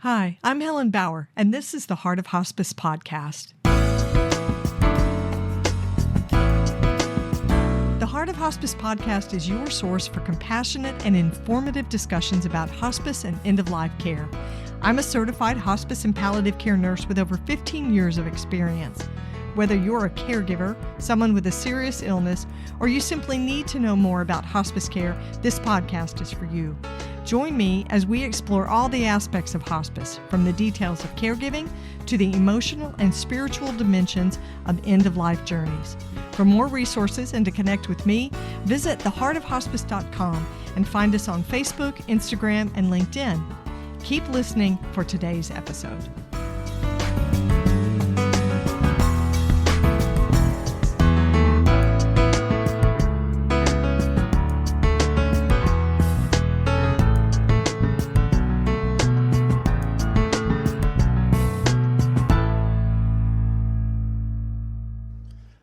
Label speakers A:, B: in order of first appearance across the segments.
A: Hi, I'm Helen Bauer, and this is the Heart of Hospice podcast. The Heart of Hospice podcast is your source for compassionate and informative discussions about hospice and end-of-life care. I'm a certified hospice and palliative care nurse with over 15 years of experience. Whether you're a caregiver, someone with a serious illness, or you simply need to know more about hospice care, this podcast is for you. Join me as we explore all the aspects of hospice, from the details of caregiving to the emotional and spiritual dimensions of end-of-life journeys. For more resources and to connect with me, visit theheartofhospice.com and find us on Facebook, Instagram, and LinkedIn. Keep listening for today's episode.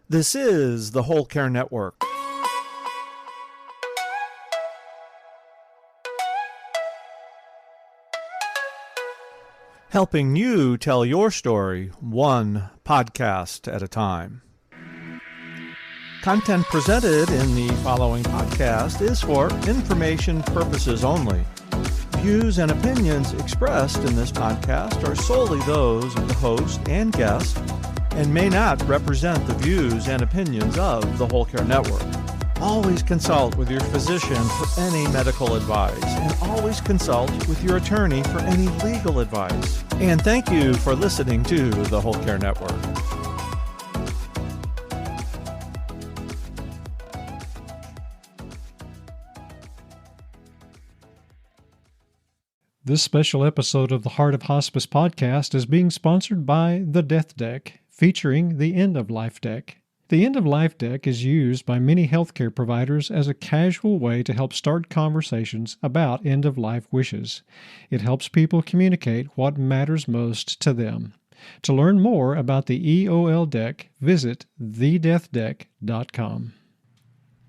B: This is the Whole Care Network. Helping you tell your story one podcast at a time. Content presented in the following podcast is for information purposes only. Views and opinions expressed in this podcast are solely those of the host and guest and may not represent the views and opinions of the Whole Care Network. Always consult with your physician for any medical advice, and always consult with your attorney for any legal advice. And thank you for listening to the Whole Care Network.
C: This special episode of the Heart of Hospice podcast is being sponsored by the Death Deck, featuring the End of Life Deck. The End of Life Deck is used by many healthcare providers as a casual way to help start conversations about end-of-life wishes. It helps people communicate what matters most to them. To learn more about the EOL deck, visit thedeathdeck.com.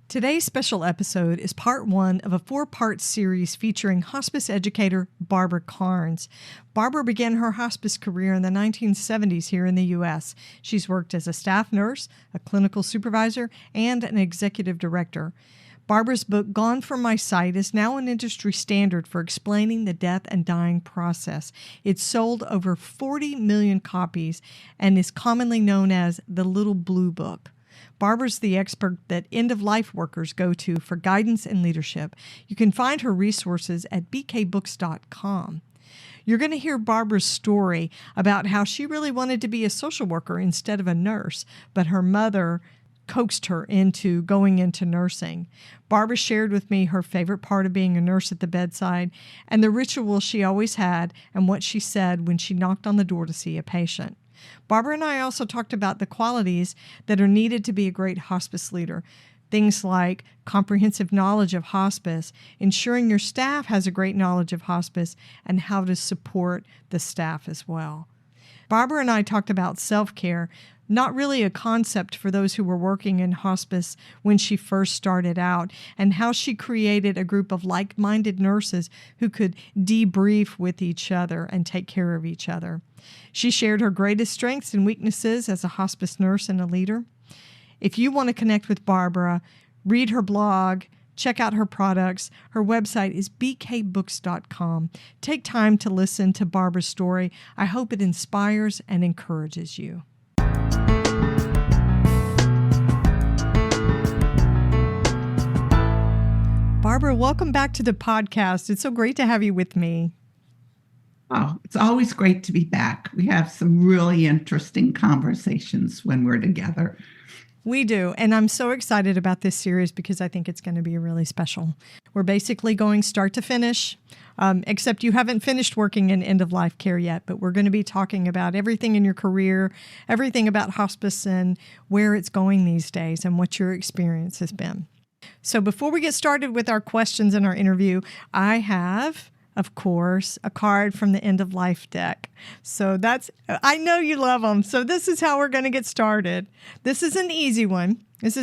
A: Today's special episode is part one of a four-part series featuring hospice educator Barbara Karnes. Barbara began her hospice career in the 1970s here in the U.S. She's worked as a staff nurse, a clinical supervisor, and an executive director. Barbara's book, Gone From My Sight, is now an industry standard for explaining the death and dying process. It's sold over 40 million copies and is commonly known as the Little Blue Book. Barbara's the expert that end-of-life workers go to for guidance and leadership. You can find her resources at bkbooks.com. You're going to hear Barbara's story about how she really wanted to be a social worker instead of a nurse, but her mother coaxed her into going into nursing. Barbara shared with me her favorite part of being a nurse at the bedside and the ritual she always had and what she said when she knocked on the door to see a patient. Barbara and I also talked about the qualities that are needed to be a great hospice leader. Things like comprehensive knowledge of hospice, ensuring your staff has a great knowledge of hospice, and how to support the staff as well. Barbara and I talked about self-care, not really a concept for those who were working in hospice when she first started out, and how she created a group of like-minded nurses who could debrief with each other and take care of each other. She shared her greatest strengths and weaknesses as a hospice nurse and a leader. If you want to connect with Barbara, read her blog, check out her products. Her website is bkbooks.com. Take time to listen to Barbara's story. I hope it inspires and encourages you. Barbara, welcome back to the podcast. It's so great to have you with me.
D: Oh, it's always great to be back. We have some really interesting conversations when we're together.
A: We do, and I'm so excited about this series because I think it's going to be really special. We're basically going start to finish, except you haven't finished working in end-of-life care yet, but we're going to be talking about everything in your career, everything about hospice and where it's going these days and what your experience has been. So before we get started with our questions in our interview, I have, of course, a card from the End of Life deck. So I know you love them. So this is how we're going to get started. This is an easy one. This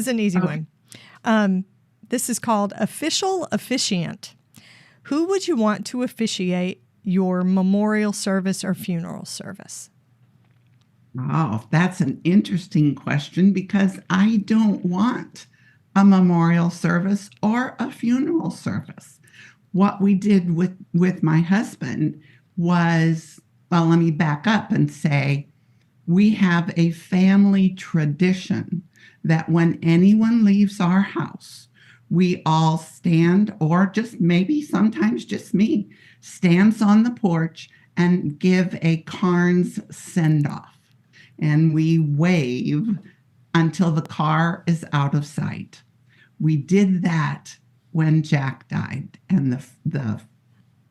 A: is called Official Officiant. Who would you want to officiate your memorial service or funeral service?
D: Oh, that's an interesting question because I don't want a memorial service or a funeral service. What we did with my husband was, well, let me back up and say, we have a family tradition that when anyone leaves our house, we all stand, or just maybe sometimes just me, stands on the porch and give a Karnes send-off. And we wave until the car is out of sight. We did that when Jack died, and the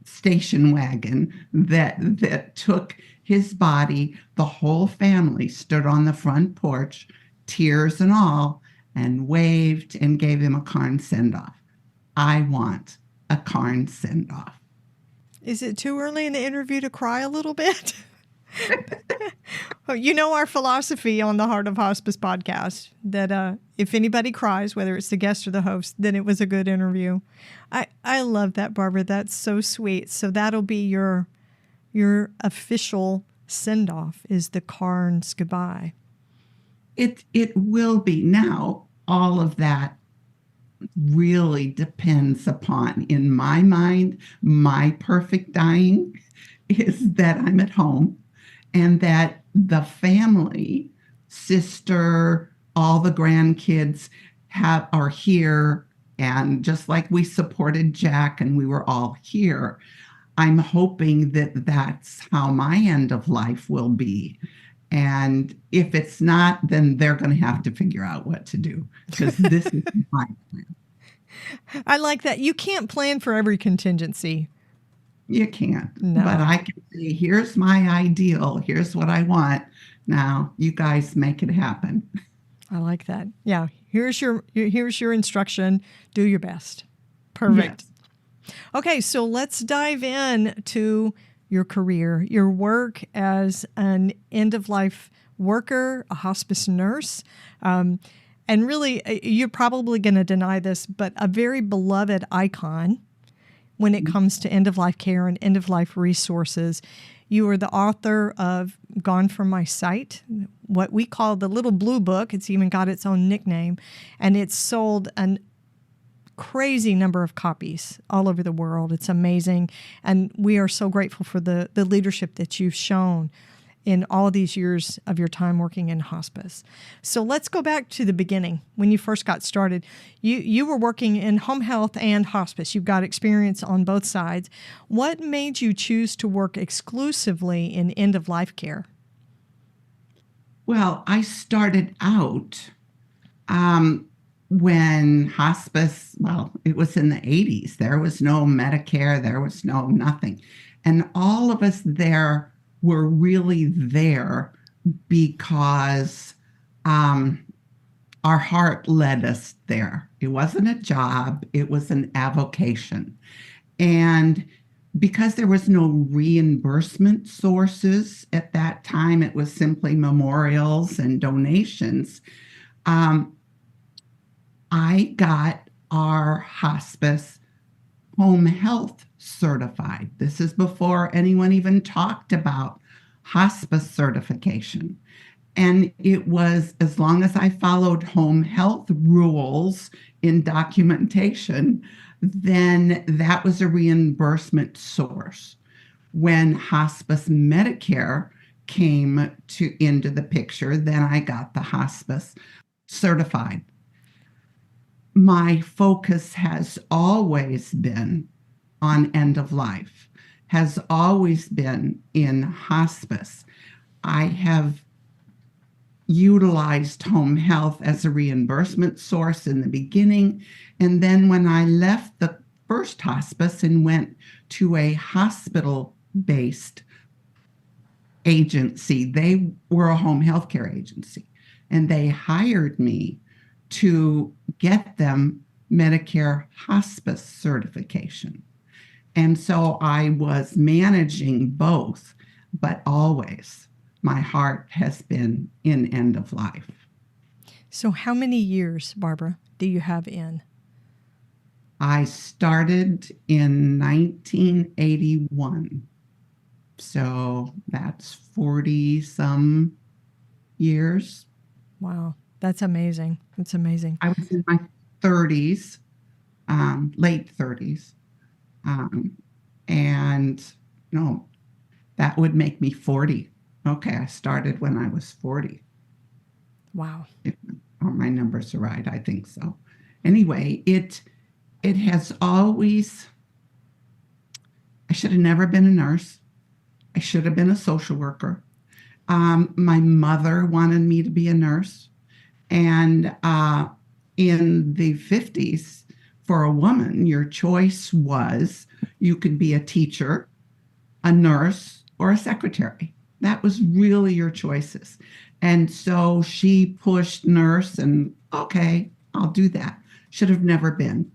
D: station wagon that took his body, the whole family stood on the front porch, tears and all, and waved and gave him a Karnes send-off. I want a Karnes send-off.
A: Is it too early in the interview to cry a little bit? You know our philosophy on the Heart of Hospice podcast, that if anybody cries, whether it's the guest or the host, then it was a good interview. I love that, Barbara. That's so sweet. So that'll be your official send-off, is the Karnes goodbye.
D: It will be. Now, all of that really depends upon, in my mind, my perfect dying is that I'm at home and that the family, sister, all the grandkids are here. And just like we supported Jack and we were all here, I'm hoping that that's how my end of life will be. And if it's not, then they're going to have to figure out what to do, because this is my plan.
A: I like that. You can't plan for every contingency.
D: You can't.
A: No.
D: But I can say, here's my ideal. Here's what I want. Now, you guys make it happen.
A: I like that. Yeah. Here's your instruction. Do your best. Perfect. Yes. Okay, so let's dive in to your career, your work as an end-of-life worker, a hospice nurse. And really, you're probably going to deny this, but a very beloved icon when it comes to end-of-life care and end-of-life resources. You are the author of Gone From My Sight, what we call the Little Blue Book. It's even got its own nickname, and it's sold an crazy number of copies all over the world. It's amazing, and we are so grateful for the leadership that you've shown in all these years of your time working in hospice. So let's go back to the beginning, when you first got started. You were working in home health and hospice. You've got experience on both sides. What made you choose to work exclusively in end-of-life care?
D: Well, I started out when hospice, well, it was in the 80s. There was no Medicare. There was no nothing. And all of us there were really there because our heart led us there. It wasn't a job. It was an avocation. And because there was no reimbursement sources at that time, it was simply memorials and donations. I got our hospice home health certified. This is before anyone even talked about hospice certification. And it was, as long as I followed home health rules in documentation, then that was a reimbursement source. When hospice Medicare came into the picture, then I got the hospice certified. My focus has always been on end of life, has always been in hospice. I have utilized home health as a reimbursement source in the beginning. And then when I left the first hospice and went to a hospital-based agency, they were a home health care agency, and they hired me to get them Medicare hospice certification. And so I was managing both, but always my heart has been in end of life.
A: So how many years, Barbara, do you have in?
D: I started in 1981. So that's 40 some years.
A: Wow. That's amazing. That's amazing.
D: I was in my 30s, late 30s. And no, that would make me 40. Okay, I started when I was 40.
A: Wow.
D: If my numbers are right, I think so. Anyway, it has always, I should have never been a nurse. I should have been a social worker. My mother wanted me to be a nurse. And in the 50s, for a woman, your choice was you could be a teacher, a nurse, or a secretary. That was really your choices. And so she pushed nurse, and okay, I'll do that. Should have never been.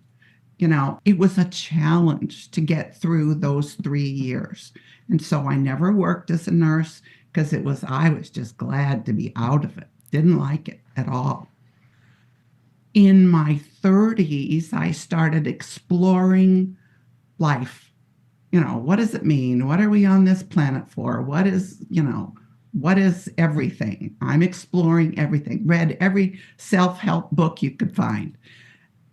D: It was a challenge to get through those 3 years. And so I never worked as a nurse because I was just glad to be out of it. Didn't like it at all. In my 30s, I started exploring life. What does it mean? What are we on this planet for? What is everything? I'm exploring everything. Read every self-help book you could find.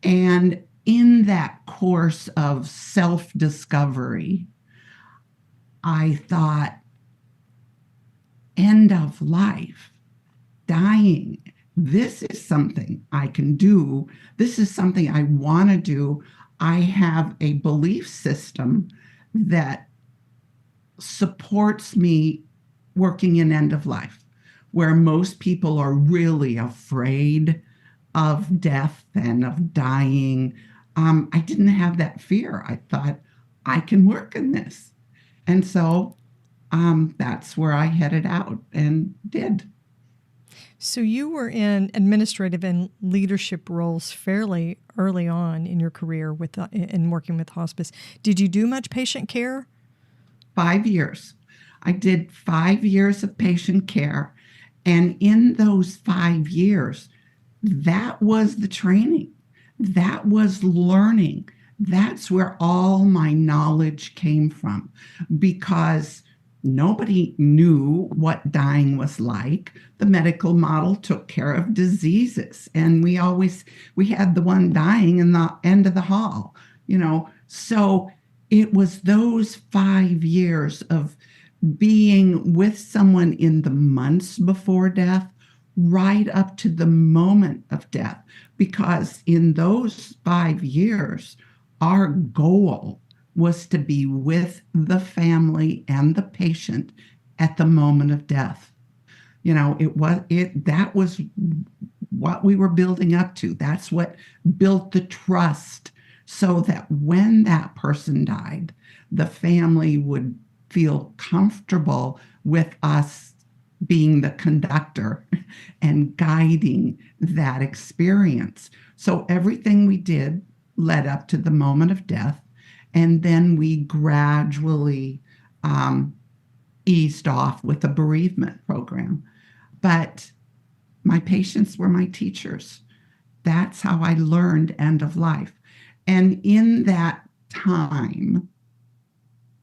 D: And in that course of self-discovery, I thought, end of life, dying. This is something I can do. This is something I want to do. I have a belief system that supports me working in end of life, where most people are really afraid of death and of dying. I didn't have that fear. I thought, I can work in this. And so that's where I headed out and did.
A: So you were in administrative and leadership roles fairly early on in your career in working with hospice. Did you do much patient care?
D: 5 years. I did 5 years of patient care. And in those 5 years, that was the training. That was learning. That's where all my knowledge came from, because nobody knew what dying was like. The medical model took care of diseases, and we had the one dying in the end of the hall, So it was those 5 years of being with someone in the months before death, right up to the moment of death. Because in those 5 years, our goal was to be with the family and the patient at the moment of death. That was what we were building up to. That's what built the trust, so that when that person died, the family would feel comfortable with us being the conductor and guiding that experience. So everything we did led up to the moment of death. And then we gradually eased off with the bereavement program. But my patients were my teachers. That's how I learned end of life. And in that time,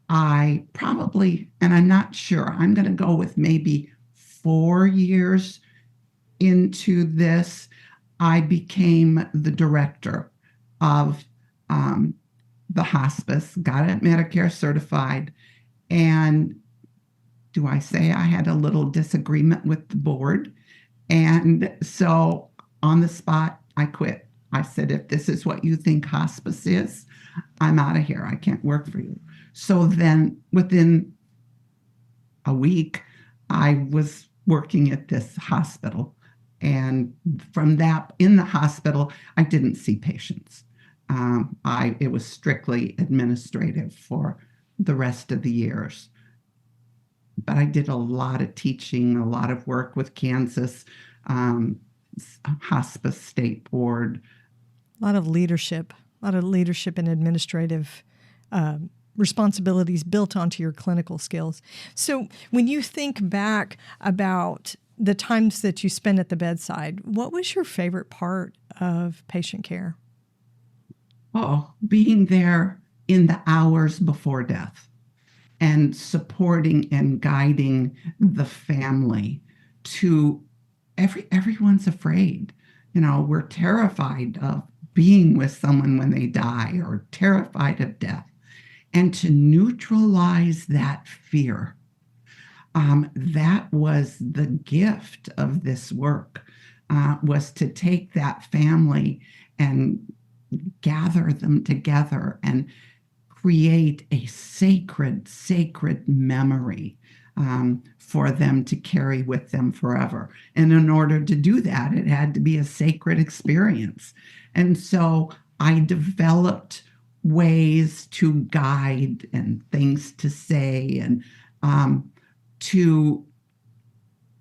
D: I probably, and I'm not sure, I'm going to go with maybe 4 years into this, I became the director of the hospice, got it Medicare certified. And do I say I had a little disagreement with the board? And so on the spot, I quit. I said, if this is what you think hospice is, I'm out of here. I can't work for you. So then within a week, I was working at this hospital. And from that, in the hospital, I didn't see patients. It was strictly administrative for the rest of the years. But I did a lot of teaching, a lot of work with Kansas Hospice State Board.
A: A lot of leadership and administrative responsibilities built onto your clinical skills. So when you think back about the times that you spent at the bedside, what was your favorite part of patient care?
D: Oh, being there in the hours before death. and supporting and guiding the family to everyone's afraid. We're terrified of being with someone when they die or terrified of death. And to neutralize that fear, that was the gift of this work, was to take that family and gather them together and create a sacred memory for them to carry with them forever. And in order to do that, it had to be a sacred experience. And so I developed ways to guide and things to say and to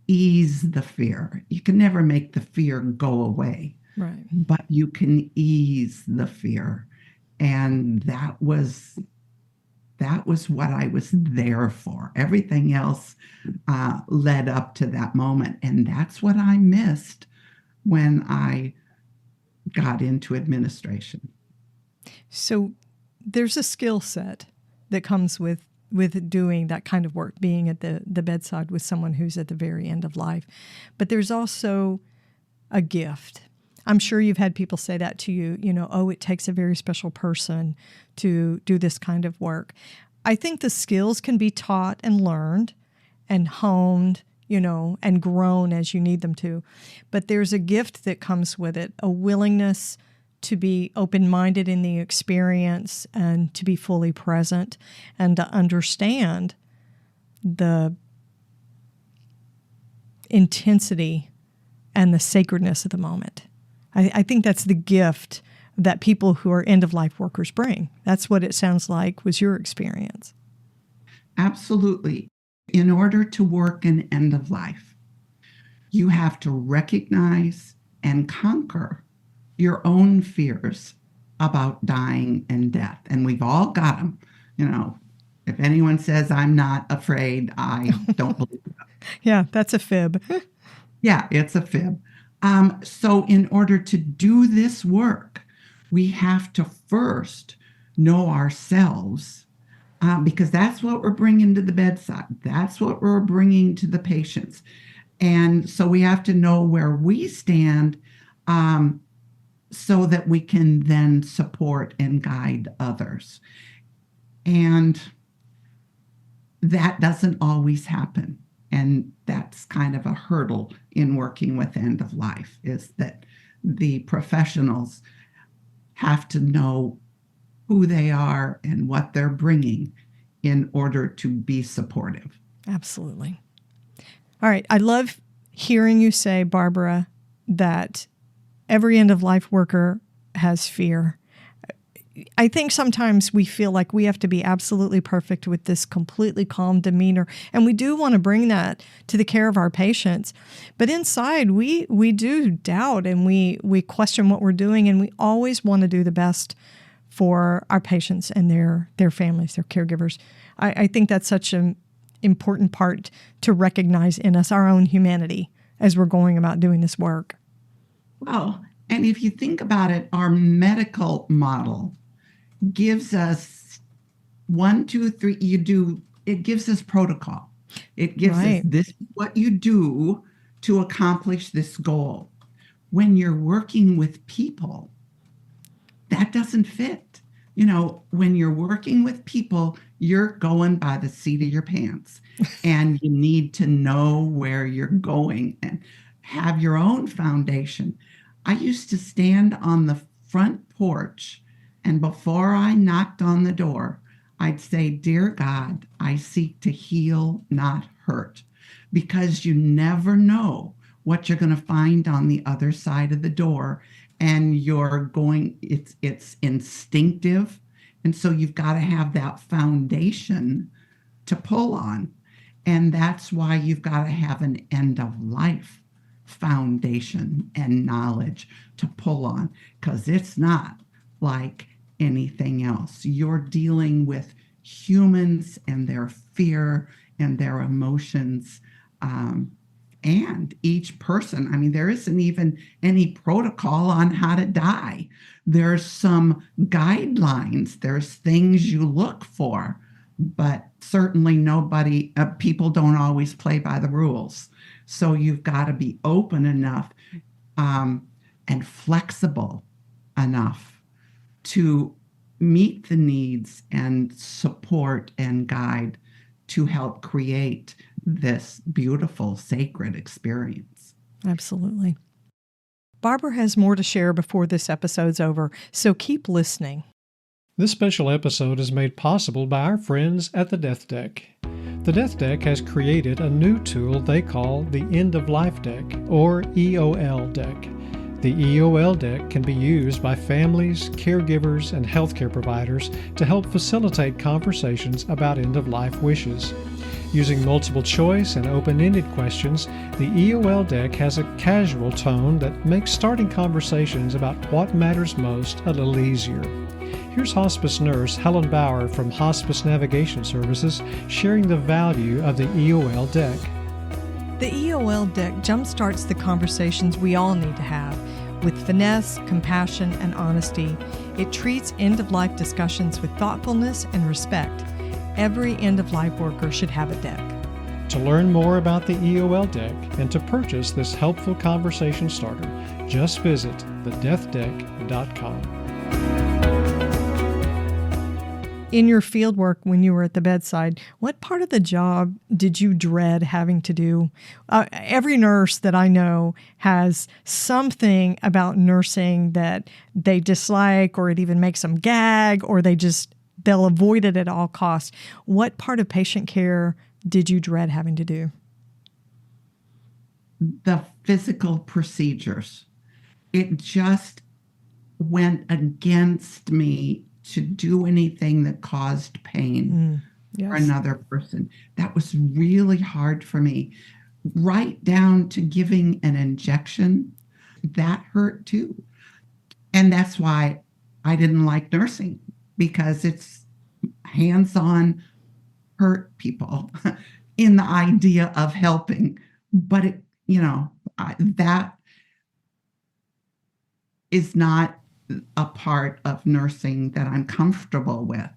D: ease the fear. You can never make the fear go away,
A: right?
D: But you can ease the fear. And that was what I was there for. Everything else led up to that moment. And that's what I missed when I got into administration.
A: So there's a skill set that comes with doing that kind of work, being at the bedside with someone who's at the very end of life. But there's also a gift. I'm sure you've had people say that to you, oh, it takes a very special person to do this kind of work. I think the skills can be taught and learned and honed, and grown as you need them to. But there's a gift that comes with it, a willingness to be open-minded in the experience and to be fully present and to understand the intensity and the sacredness of the moment. I think that's the gift that people who are end-of-life workers bring. That's what it sounds like was your experience.
D: Absolutely. In order to work in end of life, you have to recognize and conquer your own fears about dying and death. And we've all got them. If anyone says I'm not afraid, I don't believe it.
A: Yeah, that's a fib.
D: Yeah, it's a fib. So in order to do this work, we have to first know ourselves, because that's what we're bringing to the bedside. That's what we're bringing to the patients. And so we have to know where we stand, so that we can then support and guide others. And that doesn't always happen. And that's kind of a hurdle in working with end of life, is that the professionals have to know who they are and what they're bringing in order to be supportive.
A: Absolutely. All right. I love hearing you say, Barbara, that every end-of-life worker has fear. I think sometimes we feel like we have to be absolutely perfect with this completely calm demeanor, and we do want to bring that to the care of our patients. But inside, we do doubt, and we question what we're doing, and we always want to do the best for our patients and their families, their caregivers. I think that's such an important part to recognize in us, our own humanity, as we're going about doing this work.
D: Well, and if you think about it, our medical model gives us 1, 2, 3, it gives us protocol. It gives us this, what you do to accomplish this goal. When you're working with people, that doesn't fit. When you're working with people, you're going by the seat of your pants, and you need to know where you're going and have your own foundation. I used to stand on the front porch, and before I knocked on the door, I'd say, "Dear God, I seek to heal, not hurt," because you never know what you're going to find on the other side of the door, and it's instinctive. And so you've got to have that foundation to pull on. And that's why you've got to have an end of life foundation and knowledge to pull on, because it's not like anything else. You're dealing with humans and their fear and their emotions, and each person. There isn't even any protocol on how to die. There's some guidelines. There's things you look for, but certainly people don't always play by the rules. So you've got to be open enough and flexible enough to meet the needs and support and guide to help create this beautiful, sacred experience.
A: Absolutely. Barbara has more to share before this episode's over, so keep listening.
C: This special episode is made possible by our friends at the Death Deck. The Death Deck has created a new tool they call the End of Life Deck, or EOL Deck. The EOL Deck can be used by families, caregivers, and healthcare providers to help facilitate conversations about end-of-life wishes. Using multiple choice and open-ended questions, the EOL Deck has a casual tone that makes starting conversations about what matters most a little easier. Here's hospice nurse Helen Bauer from Hospice Navigation Services sharing the value of the EOL Deck.
A: The EOL Deck jumpstarts the conversations we all need to have. With finesse, compassion, and honesty, it treats end-of-life discussions with thoughtfulness and respect. Every end-of-life worker should have a deck.
C: To learn more about the EOL Deck and to purchase this helpful conversation starter, just visit thedeathdeck.com.
A: In your field work when you were at the bedside, what part of the job did you dread having to do? Every nurse that I know has something about nursing that they dislike, or it even makes them gag, or they'll avoid it at all costs. What part of patient care did you dread having to do?
D: The physical procedures. It just went against me to do anything that caused pain for another person. That was really hard for me. Right down to giving an injection, that hurt too. And that's why I didn't like nursing, because it's hands-on, hurt people in the idea of helping. But that is not a part of nursing that I'm comfortable with,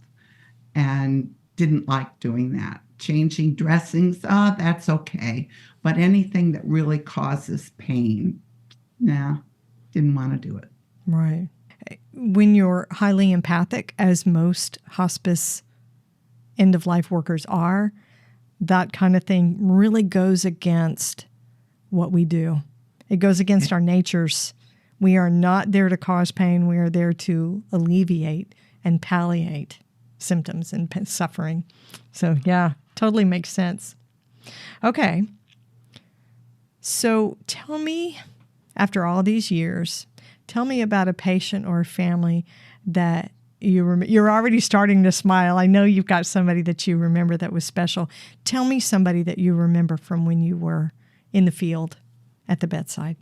D: and didn't like doing that. Changing dressings, that's okay. But anything that really causes pain, didn't want to do it.
A: Right. When you're highly empathic, as most hospice end-of-life workers are, that kind of thing really goes against what we do. It goes against our natures. We are not there to cause pain. We are there to alleviate and palliate symptoms and suffering. So, yeah, totally makes sense. Okay. So tell me, after all these years, tell me about a patient or a family that you're already starting to smile. I know you've got somebody that you remember that was special. Tell me somebody that you remember from when you were in the field at the bedside.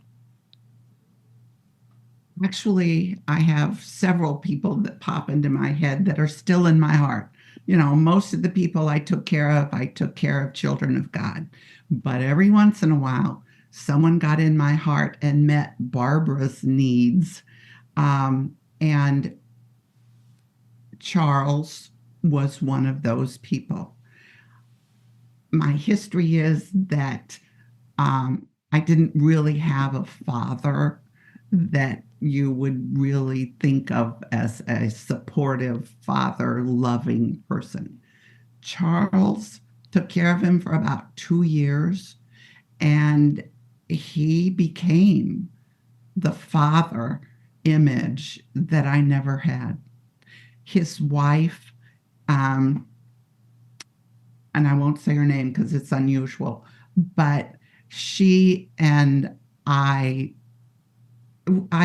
D: Actually, I have several people that pop into my head that are still in my heart. Most of the people I took care of children of God. But every once in a while, someone got in my heart and met Barbara's needs. And Charles was one of those people. My history is that I didn't really have a father that you would really think of as a supportive father, loving person. Charles took care of him for about 2 years, and he became the father image that I never had. His wife, and I won't say her name because it's unusual, but she and I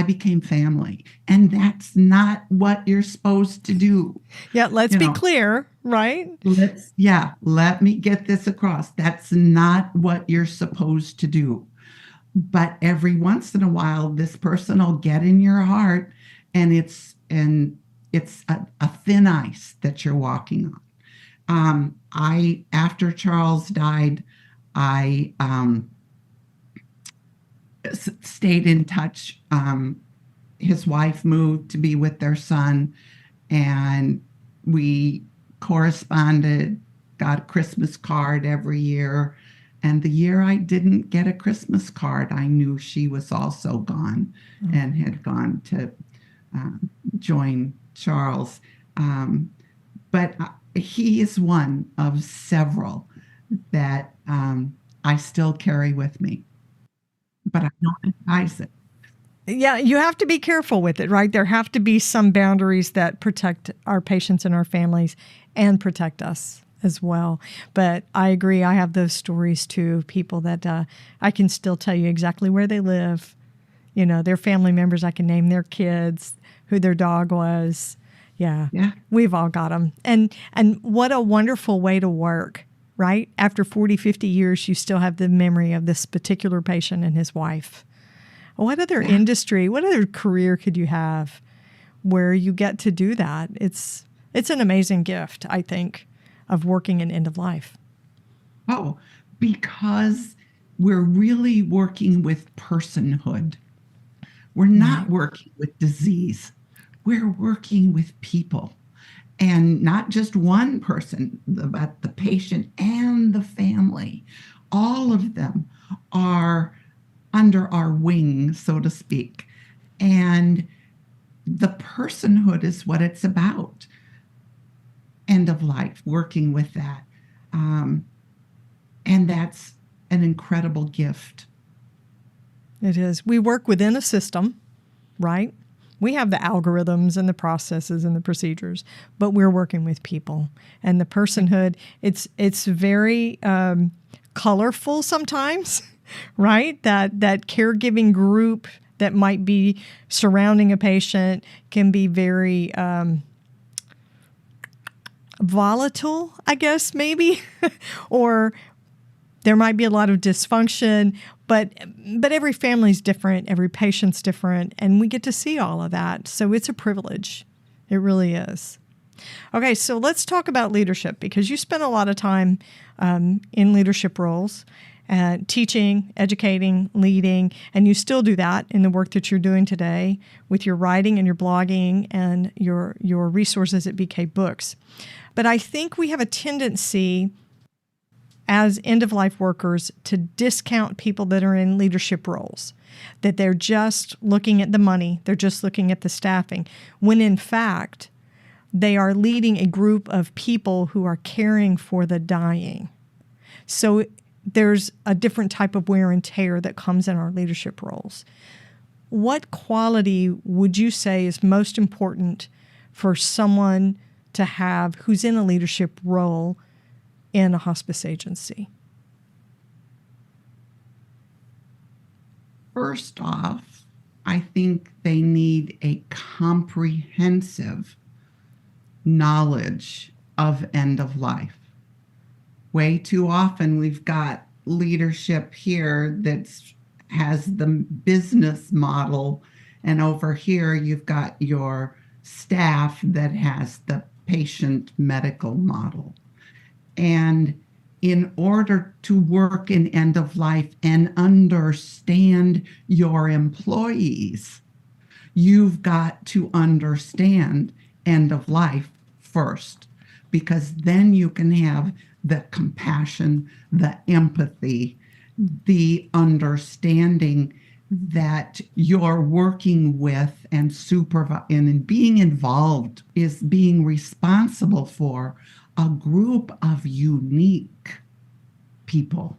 D: became family. And that's not what you're supposed to do.
A: Yeah, let's be clear, right?
D: Let me get this across. That's not what you're supposed to do. But every once in a while, this person will get in your heart, and it's a thin ice that you're walking on. After Charles died, I stayed in touch. His wife moved to be with their son, and we corresponded, got a Christmas card every year. And the year I didn't get a Christmas card, I knew she was also gone and had gone to join Charles. But he is one of several that I still carry with me. But I don't advise it.
A: Yeah, you have to be careful with it, right? There have to be some boundaries that protect our patients and our families and protect us as well. But I agree. I have those stories too, people that I can still tell you exactly where they live. You know, their family members, I can name their kids, who their dog was. Yeah. We've all got them. And what a wonderful way to work, right? After 40, 50 years, you still have the memory of this particular patient and his wife. What other industry, what other career could you have where you get to do that? It's an amazing gift, I think, of working in end of life.
D: Oh, because we're really working with personhood. We're not working with disease. We're working with people. And not just one person, but the patient and the family. All of them are under our wing, so to speak. And the personhood is what it's about. End of life, working with that. And that's an incredible gift.
A: It is. We work within a system, right? We have the algorithms and the processes and the procedures, but we're working with people. And the personhood, it's very colorful sometimes, right? That caregiving group that might be surrounding a patient can be very volatile, I guess, maybe, or there might be a lot of dysfunction, but every family's different, every patient's different, and we get to see all of that. So it's a privilege. It really is. Okay, so let's talk about leadership, because you spent a lot of time in leadership roles, teaching, educating, leading, and you still do that in the work that you're doing today with your writing and your blogging and your resources at BK Books. But I think we have a tendency as end-of-life workers to discount people that are in leadership roles, that they're just looking at the money, they're just looking at the staffing, when in fact, they are leading a group of people who are caring for the dying. So there's a different type of wear and tear that comes in our leadership roles. What quality would you say is most important for someone to have who's in a leadership role in a hospice agency?
D: First off, I think they need a comprehensive knowledge of end of life. Way too often we've got leadership here that has the business model, and over here you've got your staff that has the patient medical model. And in order to work in end of life and understand your employees, you've got to understand end of life first, because then you can have the compassion, the empathy, the understanding that you're working with and and being involved is being responsible for a group of unique people.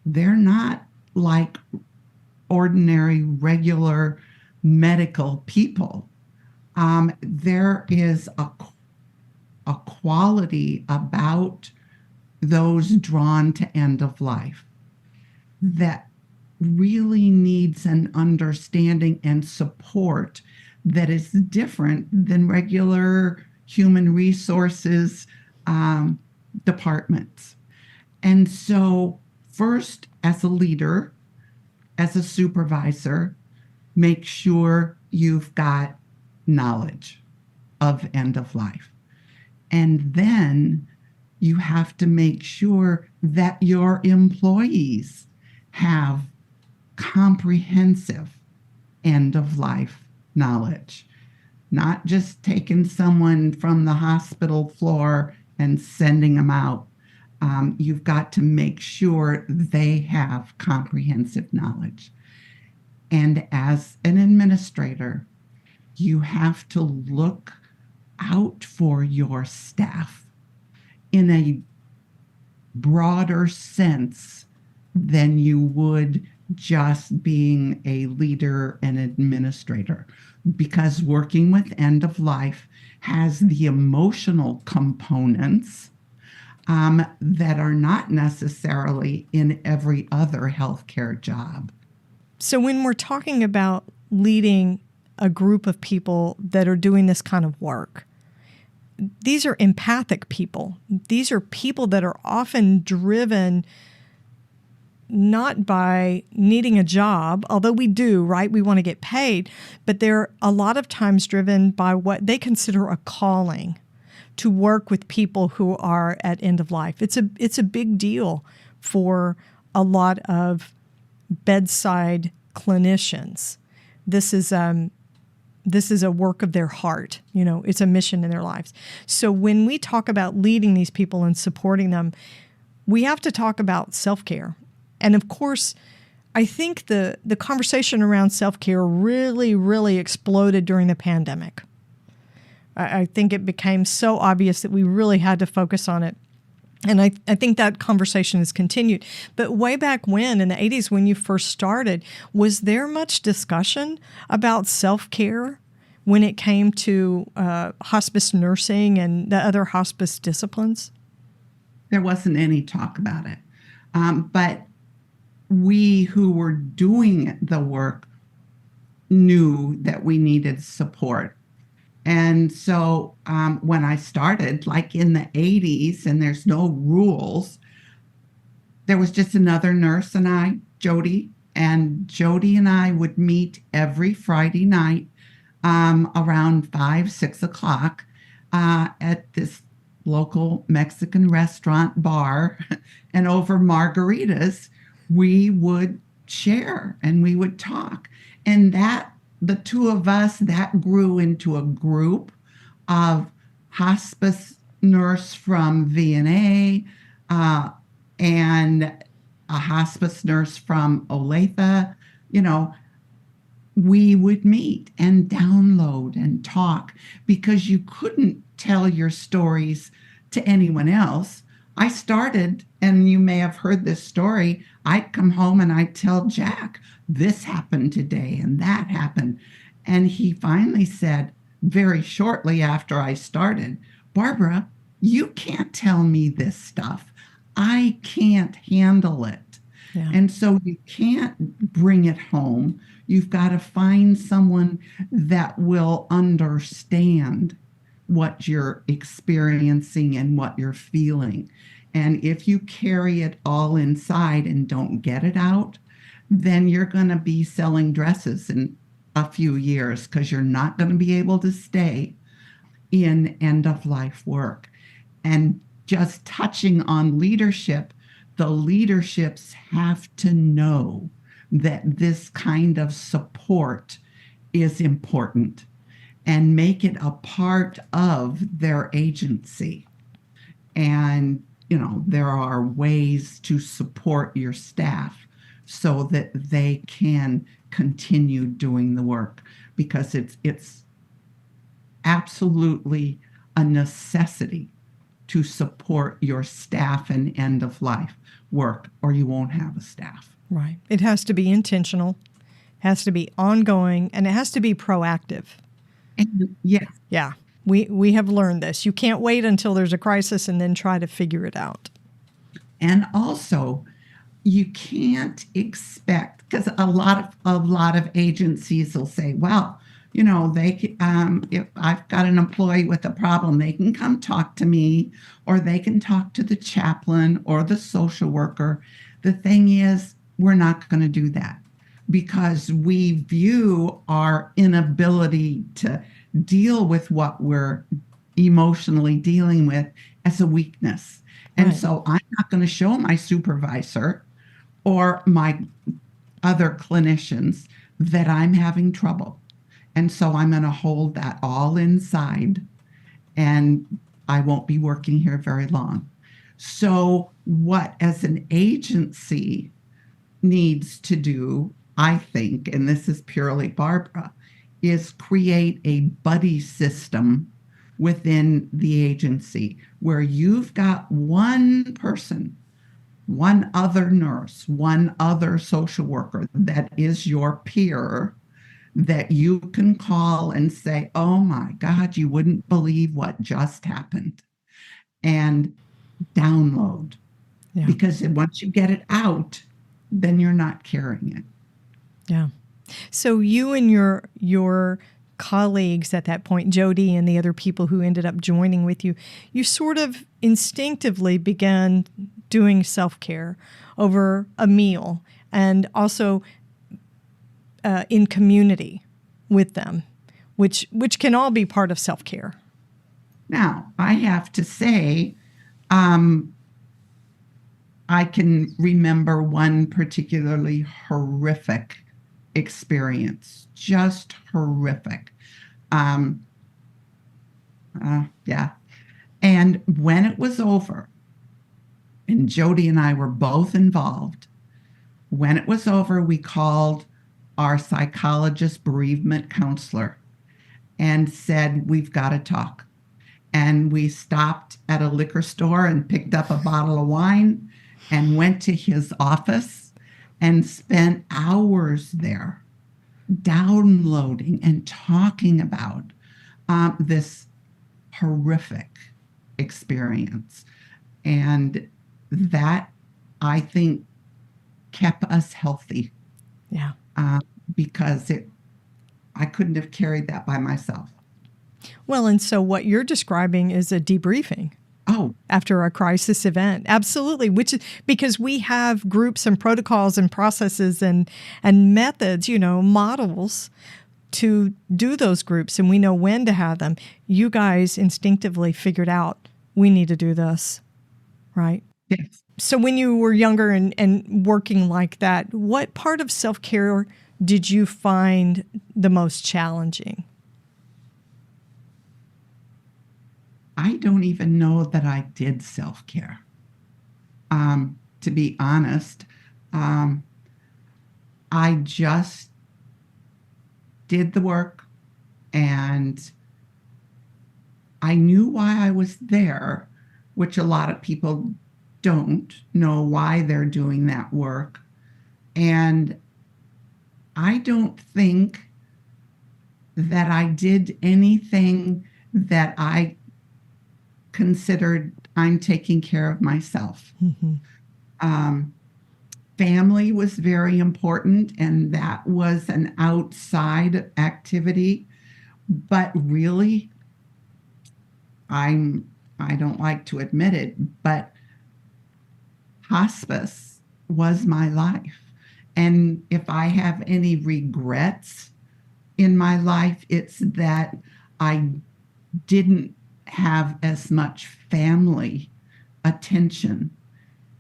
D: They're not like ordinary, regular medical people. There is a quality about those drawn to end of life that really needs an understanding and support that is different than regular human resources departments. And so first, as a leader, as a supervisor, make sure you've got knowledge of end of life. And then you have to make sure that your employees have comprehensive end of life knowledge. not just taking someone from the hospital floor and sending them out. You've got to make sure they have comprehensive knowledge. And as an administrator, you have to look out for your staff in a broader sense than you would just being a leader and administrator, because working with end of life has the emotional components that are not necessarily in every other healthcare job.
A: So when we're talking about leading a group of people that are doing this kind of work, these are empathic people. These are people that are often driven not by needing a job, although we do, right? We want to get paid, but they're a lot of times driven by what they consider a calling to work with people who are at end of life. It's a big deal for a lot of bedside clinicians. This is a work of their heart. It's a mission in their lives. So when we talk about leading these people and supporting them, we have to talk about self-care. And of course, I think the conversation around self-care really, really exploded during the pandemic. I think it became so obvious that we really had to focus on it. And I think that conversation has continued. But way back when, in the 80s, when you first started, was there much discussion about self-care when it came to hospice nursing and the other hospice disciplines?
D: There wasn't any talk about it. But we who were doing the work knew that we needed support. And so when I started, like in the 80s, and there's no rules, there was just another nurse and I, Jody, and Jody and I would meet every Friday night around 5, 6 o'clock at this local Mexican restaurant bar. And over margaritas, we would share and we would talk. And the two of us, that grew into a group of hospice nurse from VNA and a hospice nurse from Olathe. We would meet and download and talk because you couldn't tell your stories to anyone else. I started, and you may have heard this story, I'd come home and I'd tell Jack, this happened today and that happened. And he finally said, very shortly after I started, Barbara, you can't tell me this stuff. I can't handle it. Yeah. And so you can't bring it home. You've got to find someone that will understand what you're experiencing and what you're feeling. And if you carry it all inside and don't get it out, then you're going to be selling dresses in a few years because you're not going to be able to stay in end-of-life work. And just touching on leadership, the leaderships have to know that this kind of support is important and make it a part of their agency. And, there are ways to support your staff so that they can continue doing the work, because it's absolutely a necessity to support your staff in end of life work, or you won't have a staff.
A: Right. It has to be intentional, has to be ongoing, and it has to be proactive.
D: Yes.
A: Yeah. We have learned this. You can't wait until there's a crisis and then try to figure it out.
D: And also, you can't expect, because a lot of agencies will say, well, they if I've got an employee with a problem, they can come talk to me, or they can talk to the chaplain or the social worker. The thing is, we're not going to do that because we view our inability to deal with what we're emotionally dealing with as a weakness. And so I'm not going to show my supervisor or my other clinicians that I'm having trouble. And so I'm going to hold that all inside, and I won't be working here very long. So what as an agency needs to do, I think, and this is purely Barbara, is create a buddy system within the agency where you've got one person, one other nurse, one other social worker that is your peer that you can call and say, oh my God, you wouldn't believe what just happened, and download.
A: Yeah.
D: Because once you get it out, then you're not carrying it.
A: Yeah. So you and your colleagues at that point, Jody and the other people who ended up joining with you, you sort of instinctively began doing self-care over a meal and also in community with them, which can all be part of self-care.
D: Now, I have to say, I can remember one particularly horrific experience, just horrific. Yeah. And when it was over, and Jody and I were both involved, when it was over, we called our psychologist bereavement counselor and said, we've got to talk. And we stopped at a liquor store and picked up a bottle of wine and went to his office and spent hours there downloading and talking about this horrific experience. And that, I think, kept us healthy.
A: Yeah.
D: Because I couldn't have carried that by myself.
A: Well, and so what you're describing is a debriefing.
D: Oh,
A: after a crisis event. Absolutely. Which is because we have groups and protocols and processes and methods, models to do those groups, and we know when to have them. You guys instinctively figured out we need to do this, right?
D: yes.
A: So when you were younger and working like that, what part of self-care did you find the most challenging?
D: I don't even know that I did self-care. To be honest, I just did the work, and I knew why I was there, which a lot of people don't know why they're doing that work. And I don't think that I did anything that I considered I'm taking care of myself.
A: Mm-hmm.
D: Family was very important, and that was an outside activity. But really, I don't like to admit it, but hospice was my life. And if I have any regrets in my life, it's that I didn't have as much family attention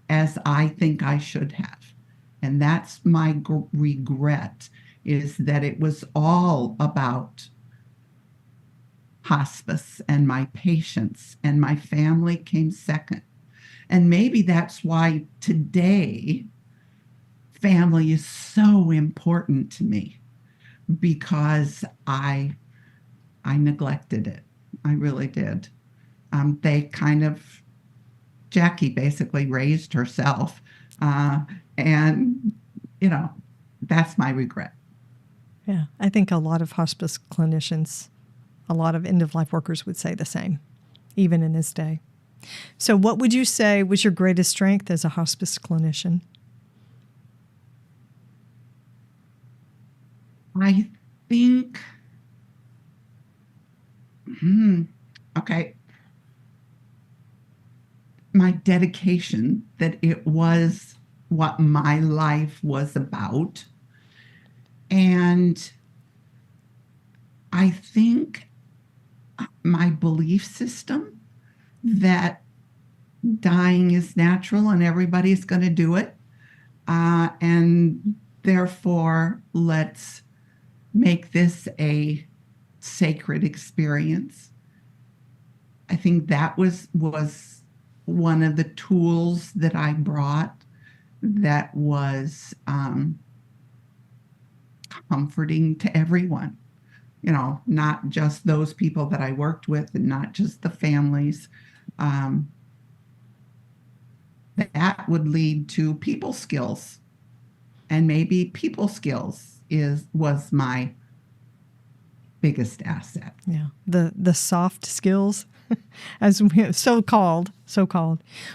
D: as I think I should have. And that's my regret, is that it was all about hospice and my patients, and my family came second. And maybe that's why today family is so important to me, because I neglected it. I really did. They kind of, Jackie basically raised herself. And, that's my regret.
A: Yeah, I think a lot of hospice clinicians, a lot of end-of-life workers would say the same, even in this day. So what would you say was your greatest strength as a hospice clinician?
D: I think, okay, my dedication, that it was what my life was about. And I think my belief system that dying is natural and everybody's going to do it. And therefore, let's make this a sacred experience. I think that was one of the tools that I brought that was comforting to everyone, not just those people that I worked with and not just the families. That would lead to people skills, and maybe people skills was my biggest asset.
A: Yeah, the soft skills, as so called.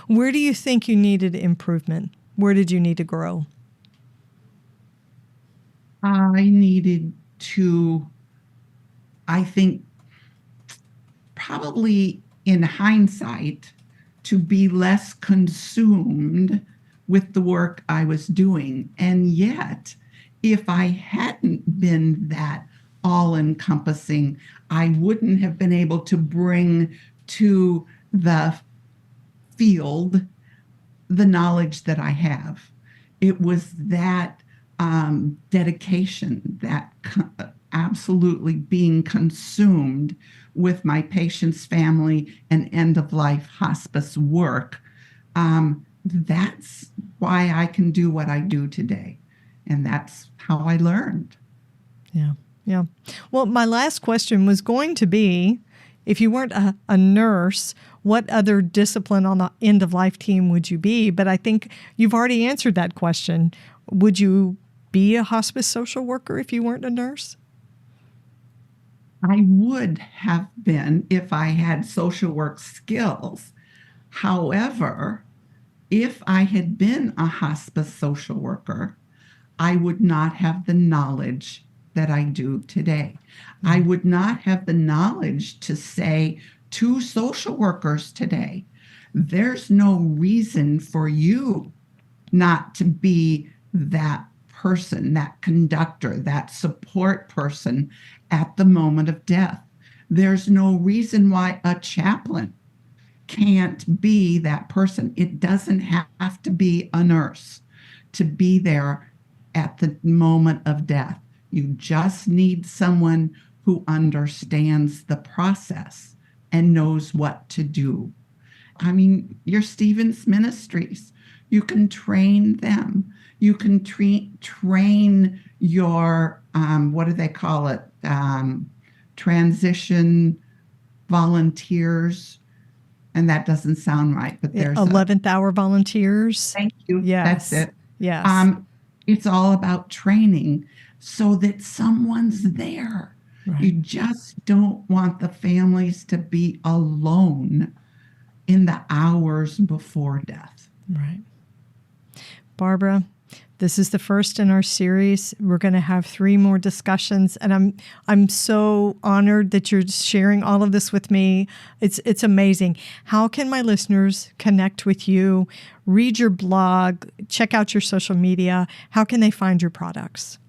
A: Where do you think you needed improvement? Where did you need to grow?
D: I needed to, I think, probably in hindsight, to be less consumed with the work I was doing. And yet, if I hadn't been that all-encompassing, I wouldn't have been able to bring to the field the knowledge that I have. It was that dedication, that absolutely being consumed with my patient's family and end-of-life hospice work. That's why I can do what I do today. And that's how I learned.
A: Yeah. Well, my last question was going to be, if you weren't a nurse, what other discipline on the end-of-life team would you be? But I think you've already answered that question. Would you be a hospice social worker if you weren't a nurse?
D: I would have been if I had social work skills. However, if I had been a hospice social worker, I would not have the knowledge that I do today. I would not have the knowledge to say to social workers today, there's no reason for you not to be that person, that conductor, that support person at the moment of death. There's no reason why a chaplain can't be that person. It doesn't have to be a nurse to be there at the moment of death. You just need someone who understands the process and knows what to do. I mean, your Stevens Ministries, you can train them. You can train your, what do they call it? Transition volunteers. And that doesn't sound right, but there's
A: 11th hour volunteers.
D: Thank you.
A: Yes.
D: That's it.
A: Yes.
D: It's all about training so that someone's there.
A: Right.
D: You just don't want the families to be alone in the hours before death.
A: Right. Barbara, this is the first in our series. We're going to have 3 more discussions, and I'm so honored that you're sharing all of this with me. It's amazing. How can my listeners connect with you, read your blog, check out your social media? How can they find your products?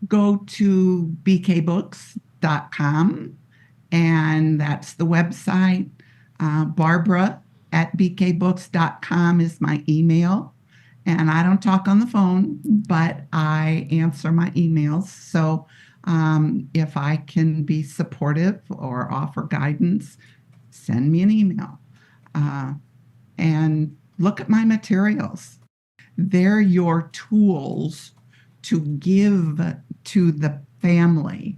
D: Go to bkbooks.com, and that's the website. Barbara at bkbooks.com is my email. And I don't talk on the phone, but I answer my emails. So if I can be supportive or offer guidance, send me an email. And look at my materials. They're your tools to give to the family,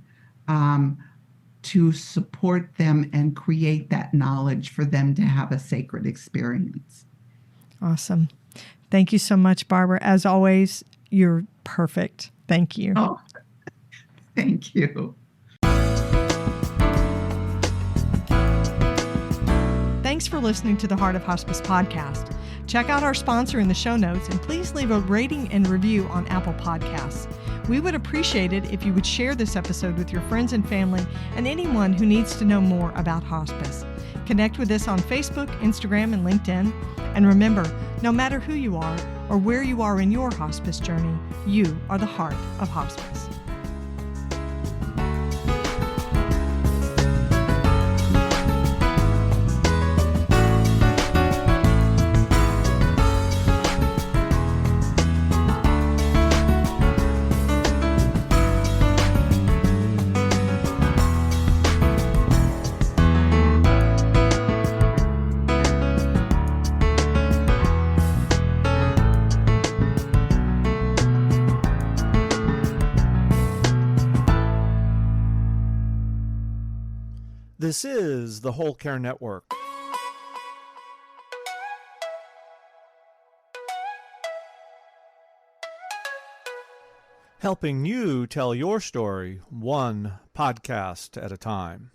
D: to support them and create that knowledge for them to have a sacred experience.
A: Awesome. Thank you so much, Barbara. As always, you're perfect. Thank you.
D: Oh, thank you.
A: Thanks for listening to the Heart of Hospice podcast. Check out our sponsor in the show notes, and please leave a rating and review on Apple Podcasts. We would appreciate it if you would share this episode with your friends and family and anyone who needs to know more about hospice. Connect with us on Facebook, Instagram, and LinkedIn. And remember, no matter who you are or where you are in your hospice journey, you are the heart of hospice.
B: This is the Whole Care Network. Helping you tell your story one podcast at a time.